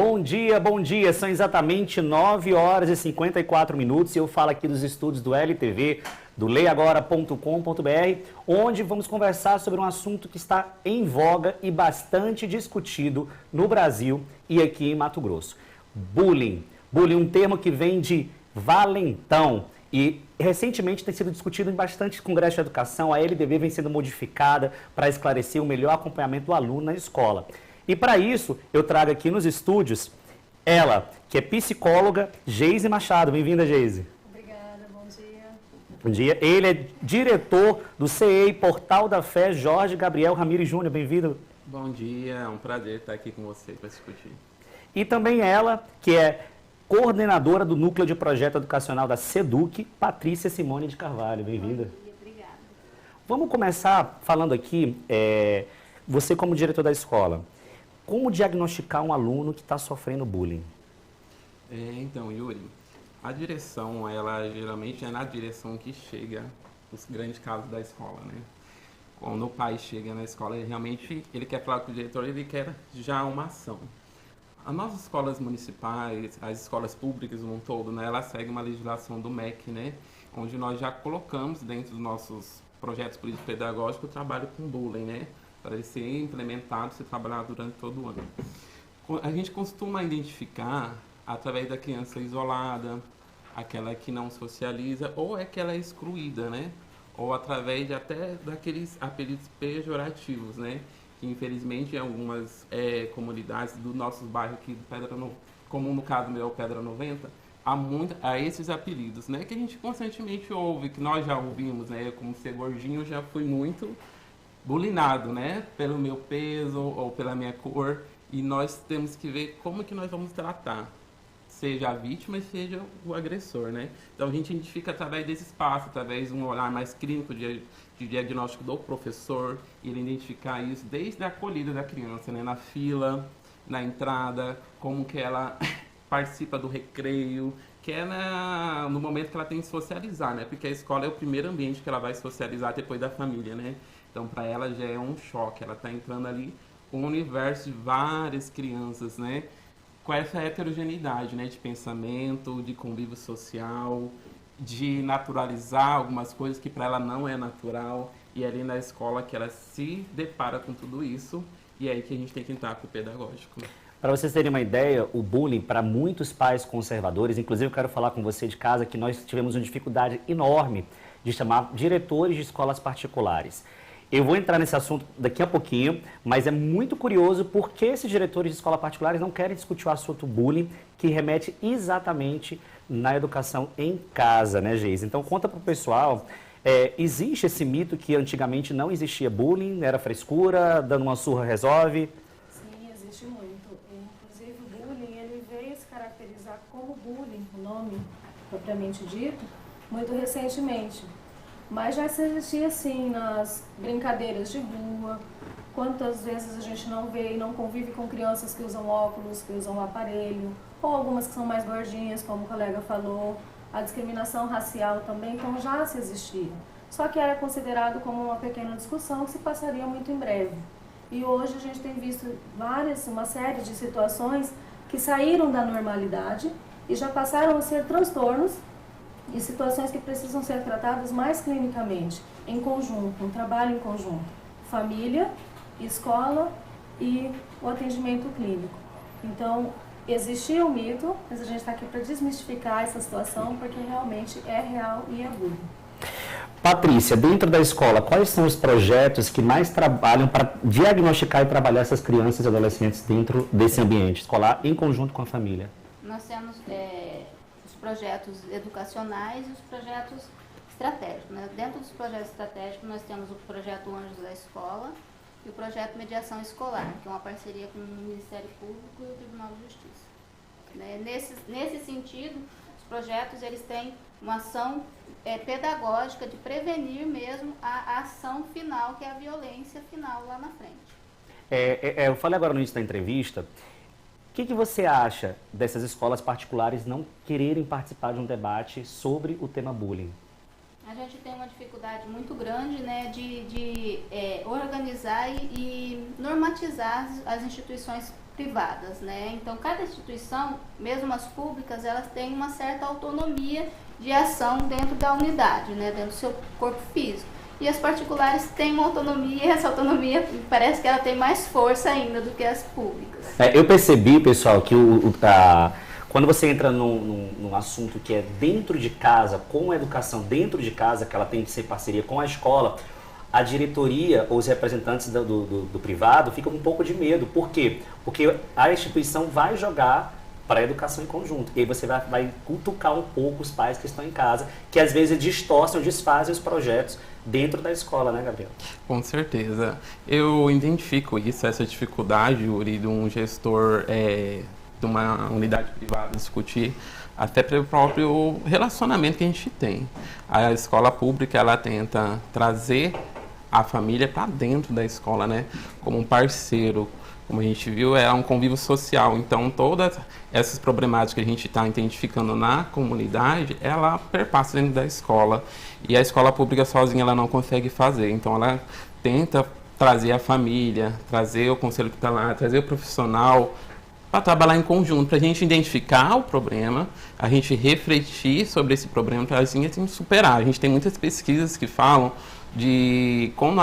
Bom dia. São exatamente 9 horas e 54 minutos e eu falo aqui dos estúdios do LTV, do leiagora.com.br, onde vamos conversar sobre um assunto que está em voga e bastante discutido no Brasil e aqui em Mato Grosso. Bullying. Bullying, um termo que vem de valentão e recentemente tem sido discutido em bastante congresso de educação. A LDB vem sendo modificada para esclarecer o melhor acompanhamento do aluno na escola. E para isso, eu trago aqui nos estúdios ela, que é psicóloga, Geise Machado. Bem-vinda, Geise. Obrigada, bom dia. Bom dia. Ele é diretor do CEI Portal da Fé, Jorge Gabriel Ramires Júnior. Bem-vindo. Bom dia, é um prazer estar aqui com você para discutir. E também ela, que é coordenadora do Núcleo de Projeto Educacional da SEDUC, Patrícia Simone de Carvalho. Bem-vinda. Bom dia, obrigada. Vamos começar falando aqui, você como diretor da escola, como diagnosticar um aluno que está sofrendo bullying? Então, Yuri, a direção, ela geralmente é na direção que chega os grandes casos da escola, né? Quando o pai chega na escola, ele quer falar com o diretor, ele quer já uma ação. As nossas escolas municipais, as escolas públicas no todo, né, elas seguem uma legislação do MEC, né, onde nós já colocamos dentro dos nossos projetos político-pedagógicos o trabalho com bullying, né, para ele ser implementado, ser trabalhado durante todo o ano. A gente costuma identificar através da criança isolada, aquela que não socializa ou aquela excluída, né, ou através até daqueles apelidos pejorativos, né, que infelizmente em algumas comunidades dos nossos bairros aqui do Pedra Noventa, como no caso meu, Pedra 90, há esses apelidos, né, que a gente constantemente ouve, que nós já ouvimos, né, como ser gordinho, eu já fui muito bulinado, né, pelo meu peso ou pela minha cor, e nós temos que ver como que nós vamos tratar, seja a vítima e seja o agressor, né. Então a gente identifica através desse espaço, através de um olhar mais clínico de diagnóstico do professor, ele identificar isso desde a acolhida da criança, né, na fila, na entrada, como que ela participa do recreio, que é no momento que ela tem que socializar, né, porque a escola é o primeiro ambiente que ela vai socializar depois da família, né, então para ela já é um choque, ela está entrando ali um universo de várias crianças, né, com essa heterogeneidade, né, de pensamento, de convívio social, de naturalizar algumas coisas que para ela não é natural, e é ali na escola que ela se depara com tudo isso, e é aí que a gente tem que entrar com o pedagógico. Para vocês terem uma ideia, o bullying, para muitos pais conservadores, inclusive eu quero falar com você de casa que nós tivemos uma dificuldade enorme de chamar diretores de escolas particulares. Eu vou entrar nesse assunto daqui a pouquinho, mas é muito curioso porque esses diretores de escola particulares não querem discutir o assunto bullying, que remete exatamente na educação em casa, né, Geise? Então, conta para o pessoal, existe esse mito que antigamente não existia bullying, era frescura, dando uma surra resolve? Sim, existe muito. Inclusive, o bullying, ele veio se caracterizar como bullying, o nome propriamente dito, muito recentemente. Mas já existia, assim, nas brincadeiras de rua. Quantas vezes a gente não vê e não convive com crianças que usam óculos, que usam aparelho, ou algumas que são mais gordinhas, como o colega falou. A discriminação racial também, então já se existia. Só que era considerado como uma pequena discussão que se passaria muito em breve. E hoje a gente tem visto uma série de situações que saíram da normalidade e já passaram a ser transtornos e situações que precisam ser tratadas mais clinicamente, em conjunto, um trabalho em conjunto. Família, escola e o atendimento clínico. Então, existia um mito, mas a gente está aqui para desmistificar essa situação, porque realmente é real e é bullying. Patrícia, dentro da escola, quais são os projetos que mais trabalham para diagnosticar e trabalhar essas crianças e adolescentes dentro desse ambiente escolar, em conjunto com a família? Nós temos os projetos educacionais e os projetos estratégicos, né? Dentro dos projetos estratégicos, nós temos o projeto Anjos da Escola e o projeto Mediação Escolar, que é uma parceria com o Ministério Público e o Tribunal de Justiça. Né? Nesse sentido, os projetos eles têm uma ação pedagógica de prevenir mesmo a ação final, que é a violência final lá na frente. Eu falei agora no início da entrevista, o que você acha dessas escolas particulares não quererem participar de um debate sobre o tema bullying? A gente tem uma dificuldade muito grande, né, de organizar e normatizar as instituições privadas, né? Então, cada instituição, mesmo as públicas, elas têm uma certa autonomia de ação dentro da unidade, né? Dentro do seu corpo físico. E as particulares têm uma autonomia, e essa autonomia parece que ela tem mais força ainda do que as públicas. Eu percebi, pessoal, que quando você entra num assunto que é dentro de casa, com a educação dentro de casa, que ela tem que ser parceria com a escola, a diretoria ou os representantes do privado ficam com um pouco de medo. Por quê? Porque a instituição vai jogar para a educação em conjunto. E aí você vai cutucar um pouco os pais que estão em casa, que às vezes distorcem, desfazem os projetos dentro da escola, né, Gabriel? Com certeza. Eu identifico isso, essa dificuldade, Yuri, de um gestor de uma unidade privada discutir até pelo próprio relacionamento que a gente tem. A escola pública, ela tenta trazer a família para dentro da escola, né? Como um parceiro. Como a gente viu, é um convívio social. Então, todas essas problemáticas que a gente está identificando na comunidade, ela perpassa dentro da escola. E a escola pública sozinha, ela não consegue fazer. Então, ela tenta trazer a família, trazer o conselho tutelar, trazer o profissional para trabalhar em conjunto, para a gente identificar o problema, a gente refletir sobre esse problema, para a gente superar. A gente tem muitas pesquisas que falam de como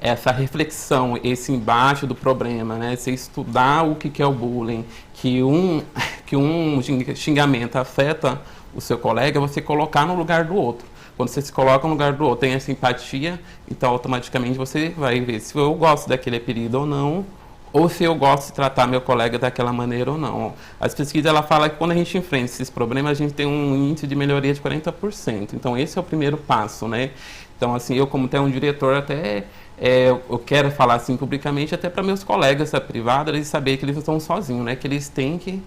essa reflexão, esse embate do problema, né? Você estudar o que é o bullying, que um xingamento afeta o seu colega, você colocar no lugar do outro. Quando você se coloca no lugar do outro, tem essa empatia, então automaticamente você vai ver se eu gosto daquele apelido ou não, ou se eu gosto de tratar meu colega daquela maneira ou não. As pesquisas, ela fala que quando a gente enfrenta esses problemas, a gente tem um índice de melhoria de 40%. Então, esse é o primeiro passo, né? Então, assim, eu como até um diretor, até eu quero falar assim publicamente, até para meus colegas da privada, eles saberem que eles não estão sozinhos, né? Que eles têm que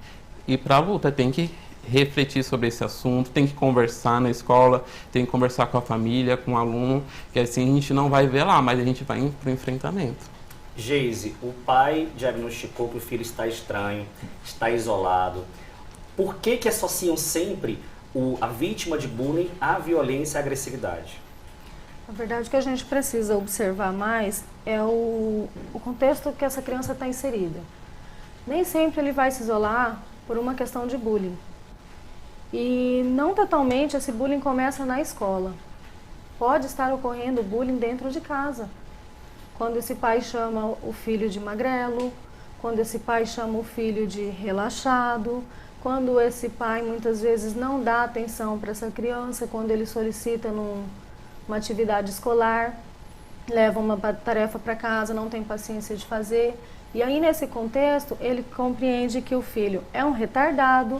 ir para a luta, têm que refletir sobre esse assunto, tem que conversar na escola, tem que conversar com a família, com o aluno, que assim a gente não vai ver lá, mas a gente vai para o enfrentamento. Geise, o pai diagnosticou que o filho está estranho, está isolado. Por que associam sempre a vítima de bullying à violência e à agressividade? Na verdade, o que a gente precisa observar mais é o contexto que essa criança está inserida. Nem sempre ele vai se isolar por uma questão de bullying. E não totalmente esse bullying começa na escola. Pode estar ocorrendo bullying dentro de casa. Quando esse pai chama o filho de magrelo, quando esse pai chama o filho de relaxado, quando esse pai muitas vezes não dá atenção para essa criança, quando ele solicita uma atividade escolar, leva uma tarefa para casa, não tem paciência de fazer. E aí nesse contexto ele compreende que o filho é um retardado,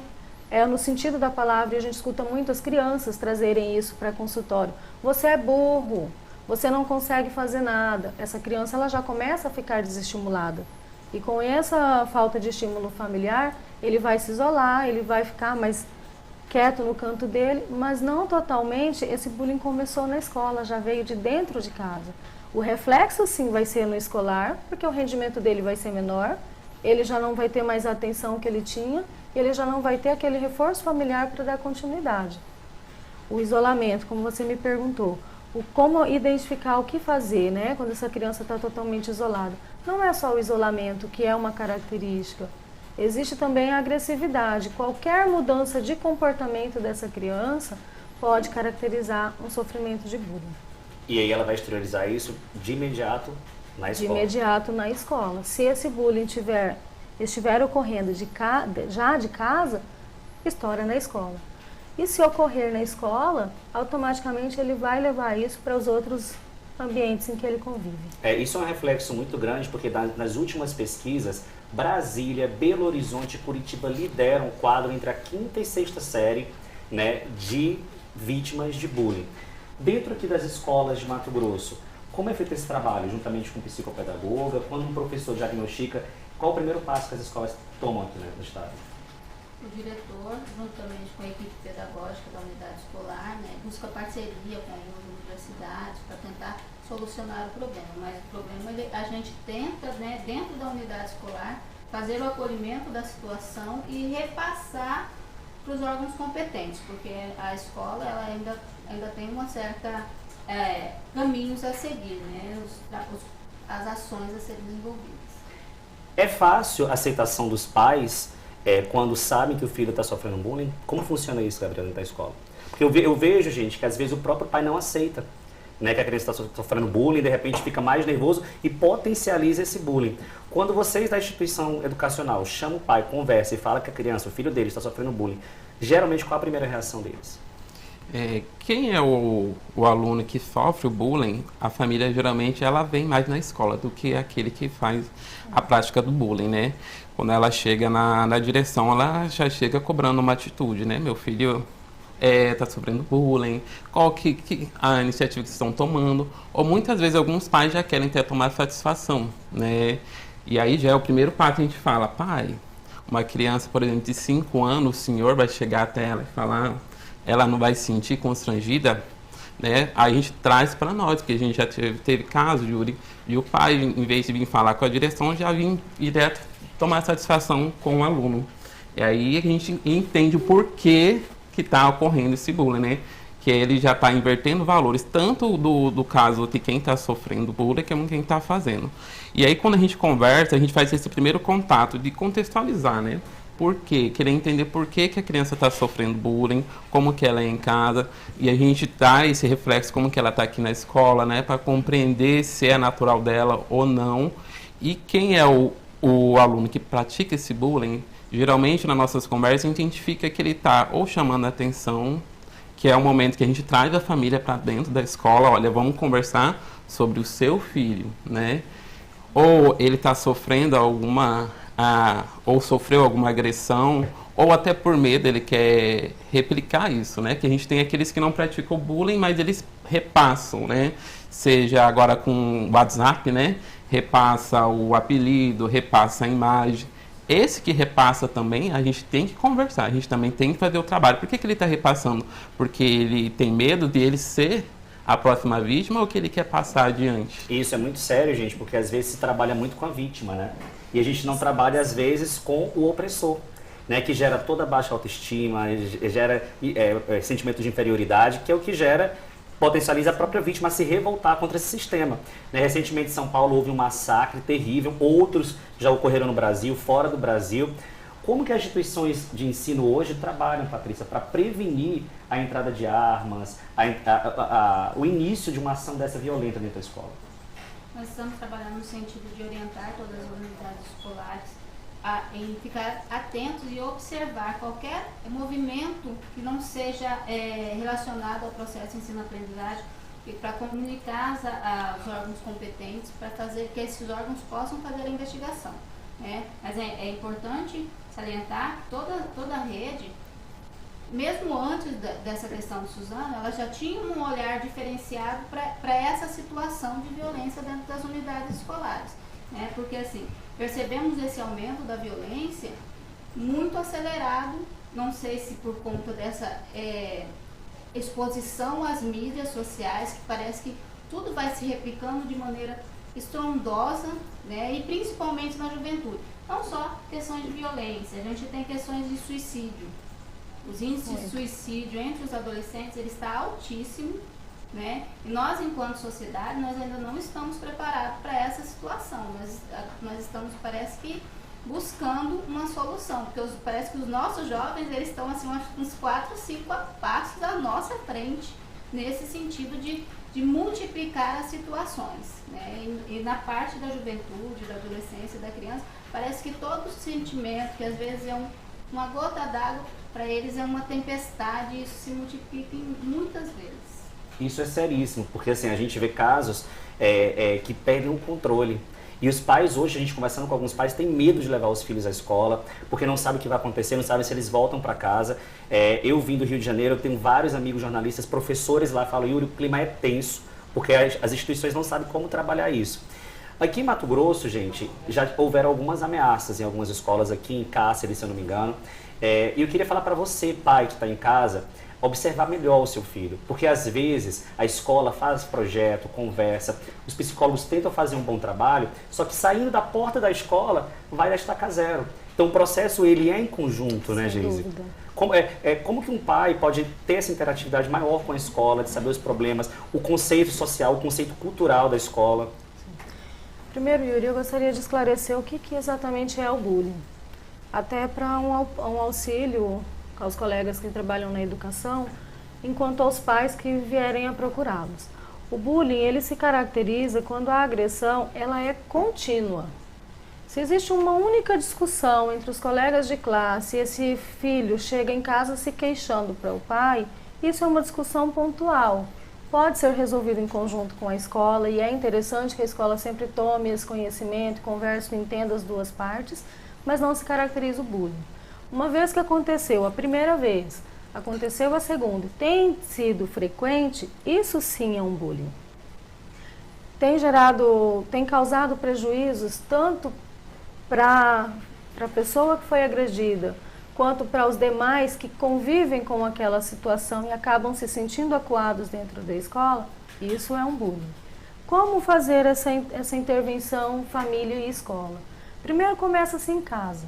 no sentido da palavra, e a gente escuta muitas crianças trazerem isso para consultório. Você é burro. Você não consegue fazer nada. Essa criança ela já começa a ficar desestimulada. E com essa falta de estímulo familiar, ele vai se isolar, ele vai ficar mais quieto no canto dele, mas não totalmente. Esse bullying começou na escola, já veio de dentro de casa. O reflexo sim vai ser no escolar, porque o rendimento dele vai ser menor, ele já não vai ter mais a atenção que ele tinha, e ele já não vai ter aquele reforço familiar para dar continuidade. O isolamento, como você me perguntou, como identificar o que fazer, né, quando essa criança está totalmente isolada. Não é só o isolamento que é uma característica, existe também a agressividade. Qualquer mudança de comportamento dessa criança pode caracterizar um sofrimento de bullying. E aí ela vai exteriorizar isso de imediato na escola? De imediato na escola. Se esse bullying estiver ocorrendo já de casa, estoura na escola. E se ocorrer na escola, automaticamente ele vai levar isso para os outros ambientes em que ele convive. Isso é um reflexo muito grande, porque nas últimas pesquisas, Brasília, Belo Horizonte e Curitiba lideram o quadro entre a 5ª e 6ª série, né, de vítimas de bullying. Dentro aqui das escolas de Mato Grosso, como é feito esse trabalho, juntamente com o psicopedagoga? Quando um professor diagnostica, qual o primeiro passo que as escolas tomam aqui, né, no estado? O diretor, juntamente com a equipe pedagógica da unidade escolar, né, busca parceria com algumas universidades para tentar solucionar o problema. Mas o problema, a gente tenta, né, dentro da unidade escolar, fazer o acolhimento da situação e repassar para os órgãos competentes, porque a escola ela ainda tem uma certa caminhos a seguir, né, as ações a serem desenvolvidas. É fácil a aceitação dos pais quando sabem que o filho está sofrendo bullying? Como funciona isso, Gabriela, dentro da escola? Porque eu vejo, gente, que às vezes o próprio pai não aceita, né, que a criança está sofrendo bullying, de repente fica mais nervoso e potencializa esse bullying. Quando vocês da instituição educacional chamam o pai, conversa e fala que a criança, o filho dele está sofrendo bullying, geralmente qual a primeira reação deles? Quem é o aluno que sofre o bullying, a família geralmente ela vem mais na escola do que aquele que faz a prática do bullying, né? Quando ela chega na direção, ela já chega cobrando uma atitude, né? Meu filho está sofrendo bullying, qual que a iniciativa que estão tomando, ou muitas vezes alguns pais já querem ter tomar satisfação, né? E aí já é o primeiro passo que a gente fala, pai, uma criança, por exemplo, de 5 anos, o senhor vai chegar até ela e falar, ela não vai se sentir constrangida, né? Aí a gente traz para nós, porque a gente já teve caso, Yuri, e o pai, em vez de vir falar com a direção, já vim direto tomar satisfação com o aluno. E aí a gente entende o porquê que está ocorrendo esse bullying, né? Que ele já está invertendo valores, tanto do caso de quem está sofrendo bullying, como quem está fazendo. E aí quando a gente conversa, a gente faz esse primeiro contato de contextualizar, né? Por quê? Querer entender por que a criança está sofrendo bullying, como que ela é em casa, e a gente dá esse reflexo como que ela está aqui na escola, né, para compreender se é natural dela ou não. E quem é o aluno que pratica esse bullying, geralmente nas nossas conversas a gente identifica que ele está ou chamando a atenção, que é o momento que a gente traz a família para dentro da escola, olha, vamos conversar sobre o seu filho, né? Ou ele está sofrendo ou sofreu alguma agressão, ou até por medo ele quer replicar isso, né? Que a gente tem aqueles que não praticam bullying, mas eles repassam, né? Seja agora com o WhatsApp, né? Repassa o apelido, repassa a imagem. Esse que repassa também, a gente tem que conversar, a gente também tem que fazer o trabalho. Por que ele está repassando? Porque ele tem medo de ele ser a próxima vítima ou que ele quer passar adiante? Isso é muito sério, gente, porque às vezes se trabalha muito com a vítima, né? E a gente não trabalha, às vezes, com o opressor, né? Que gera toda a baixa autoestima, gera sentimento de inferioridade, que é o que potencializa a própria vítima a se revoltar contra esse sistema. Né? Recentemente em São Paulo houve um massacre terrível, outros já ocorreram no Brasil, fora do Brasil. Como que as instituições de ensino hoje trabalham, Patrícia, para prevenir a entrada de armas, o início de uma ação dessa violenta dentro da escola? Nós estamos trabalhando no sentido de orientar todas as unidades escolares em ficar atentos e observar qualquer movimento que não seja relacionado ao processo de ensino-aprendizagem e para comunicar aos órgãos competentes para fazer que esses órgãos possam fazer a investigação. Né? Mas é importante salientar que toda a rede, mesmo antes dessa questão de Suzana, ela já tinha um olhar diferenciado para essa situação de violência dentro das unidades escolares. Né? Porque, assim, percebemos esse aumento da violência muito acelerado, não sei se por conta dessa exposição às mídias sociais, que parece que tudo vai se replicando de maneira estrondosa, né? E principalmente na juventude. Não só questões de violência, a gente tem questões de suicídio. Os índices de suicídio entre os adolescentes ele está altíssimo, né? E nós, enquanto sociedade, nós ainda não estamos preparados para essa situação. Nós estamos, parece que, buscando uma solução, porque parece que os nossos jovens eles estão assim, uns 4, 5 passos à nossa frente, nesse sentido de multiplicar as situações. Né? E na parte da juventude, da adolescência, da criança, parece que todo sentimento, que às vezes é uma gota d'água, para eles é uma tempestade, e isso se multiplica muitas vezes. Isso é seríssimo, porque assim, a gente vê casos que perdem o controle. E os pais, hoje, a gente conversando com alguns pais, tem medo de levar os filhos à escola, porque não sabe o que vai acontecer, não sabe se eles voltam para casa. Eu vim do Rio de Janeiro, eu tenho vários amigos jornalistas, professores lá, falam, Yuri, o clima é tenso, porque as instituições não sabem como trabalhar isso. Aqui em Mato Grosso, gente, já houveram algumas ameaças em algumas escolas, aqui em Cáceres, se eu não me engano. E eu queria falar para você, pai que está em casa, observar melhor o seu filho, porque às vezes a escola faz projeto, conversa, os psicólogos tentam fazer um bom trabalho, só que saindo da porta da escola vai da estaca zero. Então o processo ele é em conjunto, né, Geise? Como que um pai pode ter essa interatividade maior com a escola, de saber os problemas, o conceito social, o conceito cultural da escola? Primeiro, Yuri, eu gostaria de esclarecer o que exatamente é o bullying. Até para um auxílio aos colegas que trabalham na educação, enquanto aos pais que vierem a procurá-los. O bullying, ele se caracteriza quando a agressão ela é contínua. Se existe uma única discussão entre os colegas de classe e esse filho chega em casa se queixando para o pai, isso é uma discussão pontual. Pode ser resolvido em conjunto com a escola e é interessante que a escola sempre tome esse conhecimento, converse, entenda as duas partes, mas não se caracteriza o bullying. Uma vez que aconteceu a primeira vez, aconteceu a segunda, tem sido frequente, isso sim é um bullying. Tem causado prejuízos tanto para a pessoa que foi agredida, quanto para os demais que convivem com aquela situação e acabam se sentindo acuados dentro da escola, isso é um bullying. Como fazer essa intervenção família e escola? Primeiro começa-se em casa.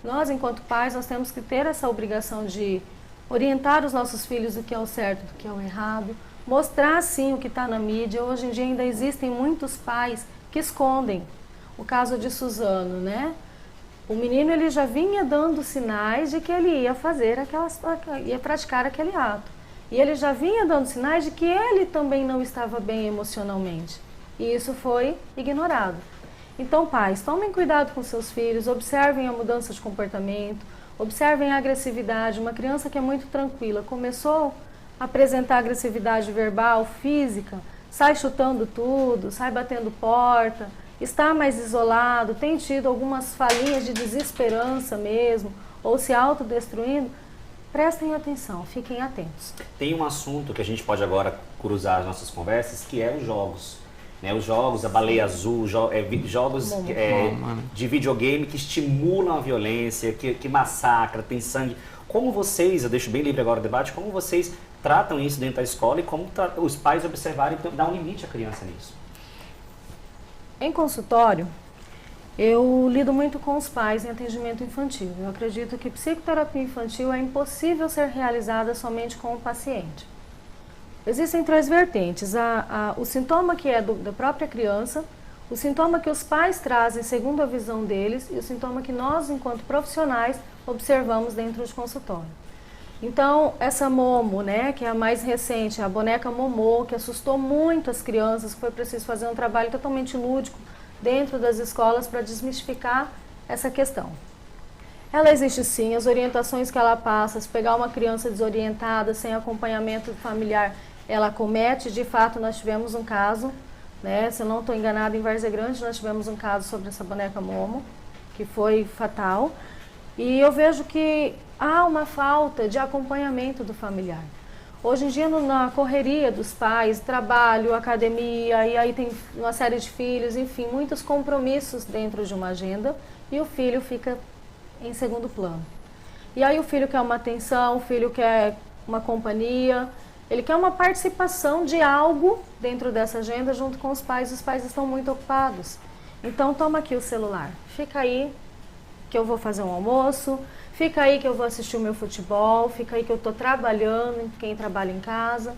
Nós, enquanto pais, nós temos que ter essa obrigação de orientar os nossos filhos do que é o certo, do que é o errado, mostrar sim o que está na mídia. Hoje em dia ainda existem muitos pais que escondem. O caso de Suzano, né? O menino ele já vinha dando sinais de que ele ia praticar aquele ato. E ele já vinha dando sinais de que ele também não estava bem emocionalmente. E isso foi ignorado. Então, pais, tomem cuidado com seus filhos, observem a mudança de comportamento, observem a agressividade. Uma criança que é muito tranquila, começou a apresentar agressividade verbal, física, sai chutando tudo, sai batendo porta, está mais isolado, tem tido algumas falinhas de desesperança mesmo, ou se autodestruindo, prestem atenção, fiquem atentos. Tem um assunto que a gente pode agora cruzar as nossas conversas, que é os jogos. Né? Os jogos, a baleia azul, jogos de videogame que estimulam a violência, que massacra, tem sangue. Como vocês, eu deixo bem livre agora o debate, como vocês tratam isso dentro da escola e como os pais observarem e dar um limite à criança nisso? Em consultório, eu lido muito com os pais em atendimento infantil. Eu acredito que psicoterapia infantil é impossível ser realizada somente com o paciente. Existem três vertentes, o sintoma que é da própria criança, o sintoma que os pais trazem segundo a visão deles e o sintoma que nós, enquanto profissionais, observamos dentro de consultório. Então, essa Momo, né, que é a mais recente, a boneca Momô, que assustou muito as crianças, que foi preciso fazer um trabalho totalmente lúdico dentro das escolas para desmistificar essa questão. Ela existe sim, as orientações que ela passa, se pegar uma criança desorientada, sem acompanhamento familiar, ela comete. De fato, nós tivemos um caso, né, se eu não estou enganada, em Várzea Grande, nós tivemos um caso sobre essa boneca Momo, que foi fatal. E eu vejo que há uma falta de acompanhamento do familiar. Hoje em dia, na correria dos pais, trabalho, academia, e aí tem uma série de filhos, enfim, muitos compromissos dentro de uma agenda, e o filho fica em segundo plano. E aí o filho quer uma atenção, o filho quer uma companhia, ele quer uma participação de algo dentro dessa agenda junto com os pais estão muito ocupados. Então toma aqui o celular, fica aí que eu vou fazer um almoço, fica aí que eu vou assistir o meu futebol, fica aí que eu estou trabalhando, quem trabalha em casa.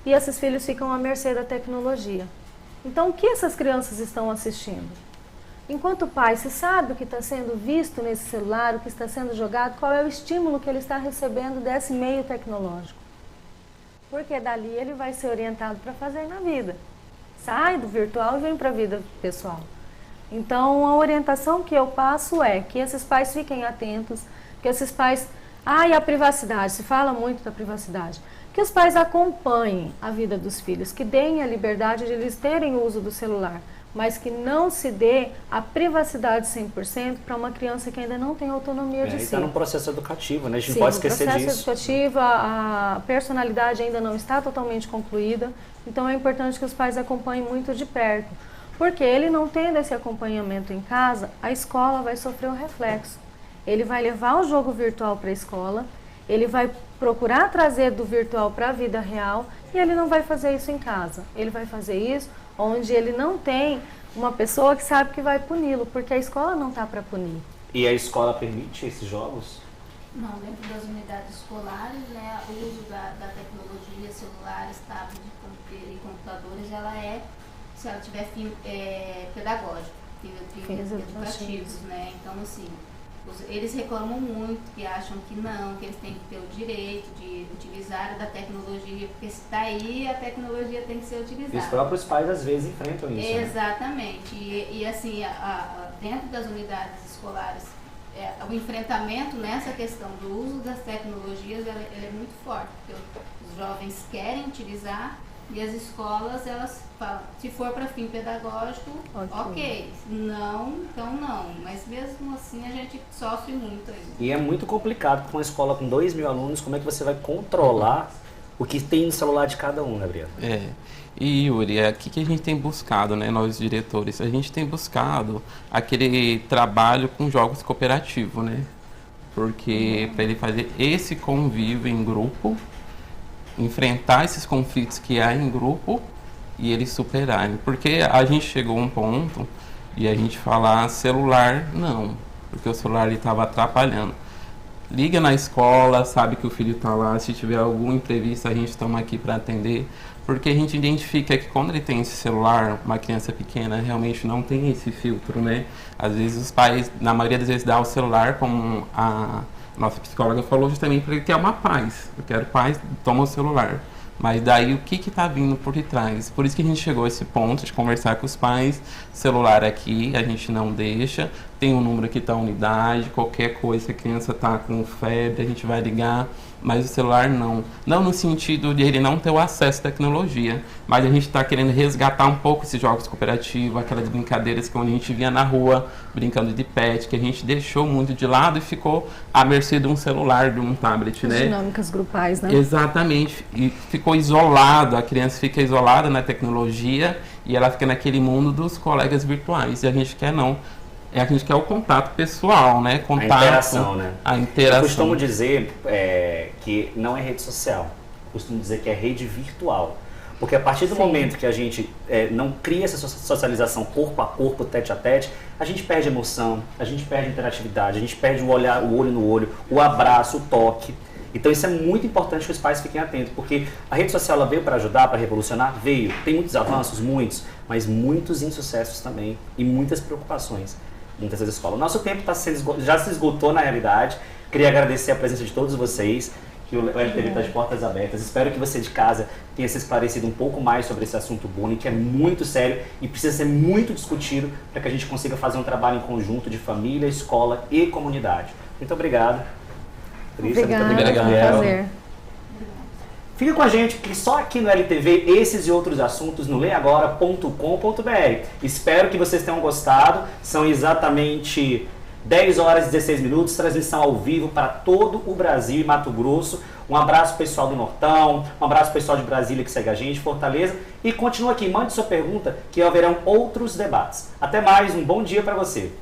E esses filhos ficam à mercê da tecnologia. Então o que essas crianças estão assistindo? Enquanto pai, se sabe o que está sendo visto nesse celular, o que está sendo jogado, qual é o estímulo que ele está recebendo desse meio tecnológico? Porque dali ele vai ser orientado para fazer na vida. Sai do virtual e vem para a vida pessoal. Então, a orientação que eu passo é que esses pais fiquem atentos, que esses pais... e a privacidade, se fala muito da privacidade. Que os pais acompanhem a vida dos filhos, que deem a liberdade de eles terem o uso do celular, mas que não se dê a privacidade 100% para uma criança que ainda não tem autonomia de si. Está num processo educativo, né? A gente não pode esquecer disso. O processo educativo, a personalidade ainda não está totalmente concluída, então é importante que os pais acompanhem muito de perto. Porque ele não tendo esse acompanhamento em casa, a escola vai sofrer o reflexo. Ele vai levar o jogo virtual para a escola, ele vai procurar trazer do virtual para a vida real e ele não vai fazer isso em casa. Ele vai fazer isso onde ele não tem uma pessoa que sabe que vai puni-lo, porque a escola não está para punir. E a escola permite esses jogos? Não, dentro das unidades escolares, né, o uso da tecnologia, celulares, tablets e computadores, ela é se ela tiver fim pedagógico, fins educativos, né? Então, assim, eles reclamam muito, que acham que não, que eles têm que ter o direito de utilizar da tecnologia, porque se está aí, a tecnologia tem que ser utilizada. E os próprios pais, às vezes, enfrentam isso. Exatamente. Né? E assim, dentro das unidades escolares, o enfrentamento nessa questão do uso das tecnologias, ele é muito forte, porque os jovens querem utilizar e as escolas, elas falam, se for para fim pedagógico, ok. Não, então não. Mas mesmo assim a gente sofre muito ainda. E é muito complicado para uma escola com 2.000 alunos, como é que você vai controlar o que tem no celular de cada um, Gabriel? E Yuri, o que a gente tem buscado, né, nós diretores? A gente tem buscado aquele trabalho com jogos cooperativos, né? Porque para ele fazer esse convívio em grupo, enfrentar esses conflitos que há em grupo e eles superarem. Porque a gente chegou a um ponto de a gente falar celular, não, porque o celular estava atrapalhando. Liga na escola, sabe que o filho está lá, se tiver algum imprevisto a gente está aqui para atender, porque a gente identifica que quando ele tem esse celular, uma criança pequena realmente não tem esse filtro, né? Às vezes os pais, na maioria das vezes, dão o celular, como a nossa psicóloga falou, justamente porque ele quer uma paz. Eu quero paz, toma o celular. Mas daí o que está vindo por detrás? Por isso que a gente chegou a esse ponto de conversar com os pais. Celular aqui, a gente não deixa. Tem um número aqui da unidade, qualquer coisa, se a criança está com febre, a gente vai ligar. Mas o celular não. Não no sentido de ele não ter o acesso à tecnologia, mas a gente está querendo resgatar um pouco esses jogos cooperativos, aquelas brincadeiras que a gente via na rua, brincando de pet, que a gente deixou muito de lado e ficou à mercê de um celular, de um tablet, né? Dinâmicas grupais, né? Exatamente. E ficou isolado, a criança fica isolada na tecnologia e ela fica naquele mundo dos colegas virtuais. E a gente quer não. A gente quer o contato pessoal, né? Contato, a interação, né? A interação. Eu costumo dizer que não é rede social. Eu costumo dizer que é rede virtual. Porque a partir do momento que a gente não cria essa socialização corpo a corpo, tete a tete, a gente perde emoção, a gente perde interatividade, a gente perde o olhar, o olho no olho, o abraço, o toque. Então isso é muito importante que os pais fiquem atentos, porque a rede social ela veio para ajudar, para revolucionar? Veio. Tem muitos avanços, muitos, mas muitos insucessos também e muitas preocupações. Muitas das escolas. O nosso tempo já se esgotou na realidade. Queria agradecer a presença de todos vocês, que o LTV está de portas abertas. Espero que você de casa tenha se esclarecido um pouco mais sobre esse assunto bullying, que é muito sério e precisa ser muito discutido para que a gente consiga fazer um trabalho em conjunto de família, escola e comunidade. Muito obrigado. Obrigada, muito obrigado, foi um prazer. Fica com a gente, que só aqui no LTV, esses e outros assuntos no leiagora.com.br. Espero que vocês tenham gostado. São exatamente 10 horas e 16 minutos, transmissão ao vivo para todo o Brasil e Mato Grosso. Um abraço pessoal do Nortão, um abraço pessoal de Brasília que segue a gente, Fortaleza. E continua aqui, mande sua pergunta que haverão outros debates. Até mais, um bom dia para você.